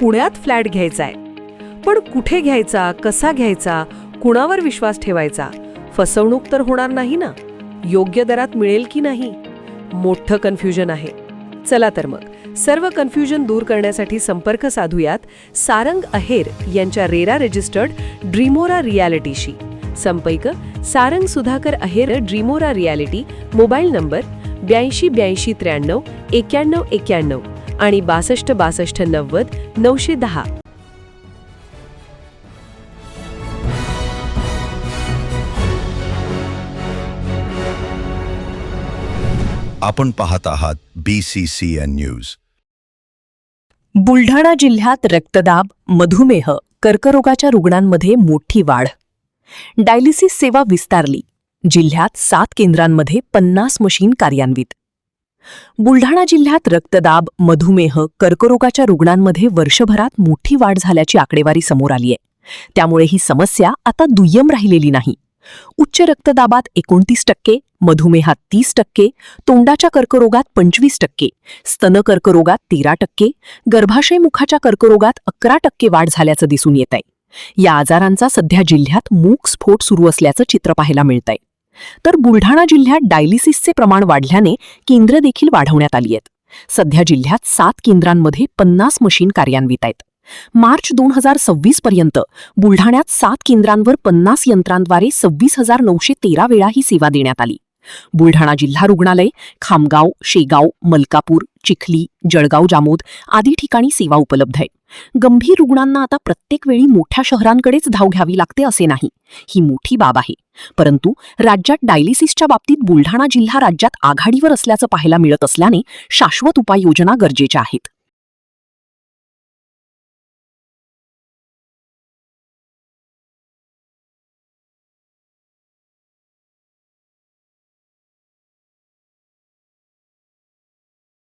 पुण्यात फ्लॅट घ्यायचा आहे. पण कुठे घ्यायचा, कसा घ्यायचा, कुणावर विश्वास ठेवायचा? फसवणूक तर होणार नाही ना? योग्य दरात मिळेल की नाही? मोठं कन्फ्युजन आहे. चला तर मग सर्व कन्फ्युजन दूर करण्यासाठी संपर्क साधूयात सारंग अहेर यांच्या रेरा रजिस्टर्ड ड्रीमोरा रियालिटीशी. संपर्क सारंग सुधाकर अहेर, ड्रीमोरा रियालिटी. मोबाईल नंबर 82 83 93 91 आणि 62 62 90 910. आपण पाहत आहात BCCN न्यूज. बुलढाणा जिल्ह्यात रक्तदाब, मधुमेह, कर्करोगाच्या रुग्णांमध्ये मोठी वाढ. डायलिसिस सेवा विस्तारली. जिल्ह्यात 7 केंद्रांमध्ये 50 मशीन कार्यान्वित. बुलढाणा जिल्ह्यात रक्तदाब, मधुमेह, कर्करोगाच्या रुग्णांमध्ये वर्षभरात मोठी वाढ झाल्याची आकडेवारी समोर आली आहे. त्यामुळे ही समस्या आता दुय्यम राहिलेली नाही. उच्च रक्तदाबात 29%, मधुमेहात 30%, तोंडाच्या कर्करोगात 25%, स्तन कर्करोगात 13%, गर्भाशय मुखाच्या कर्करोगात 11% वाढ झाल्याचं दिसून येत आहे. या आजारांचा सध्या जिल्ह्यात मूक स्फोट सुरू असल्याचं चित्र पाहायला मिळतंय. तर बुलढाणा जिल्ह्यात डायलिसिसचे प्रमाण वाढल्याने केंद्र देखील वाढवण्यात आली आहेत. सध्या जिल्ह्यात 7 केंद्रांमध्ये 50 मशीन कार्यान्वित आहेत. मार्च 2026 पर्यंत बुलढाण्यात 7 केंद्रांवर 50 यंत्रांद्वारे 26,913 वेळा ही सेवा देण्यात आली. बुलढाणा जिल्हा रुग्णालय, खामगाव, शेगाव, मलकापूर, चिखली, जळगाव जामोद आदी ठिकाणी सेवा उपलब्ध आहे. गंभीर रुग्णांना आता प्रत्येक वेळी मोठ्या शहरांकडेच धाव घ्यावी लागते असे नाही. ही मोठी बाब आहे. परंतु राज्यात डायलिसिसच्या बाबतीत बुलढाणा जिल्हा राज्यात आघाडीवर असल्याचं पाहायला मिळत असल्याने शाश्वत उपाययोजना गरजेच्या आहेत.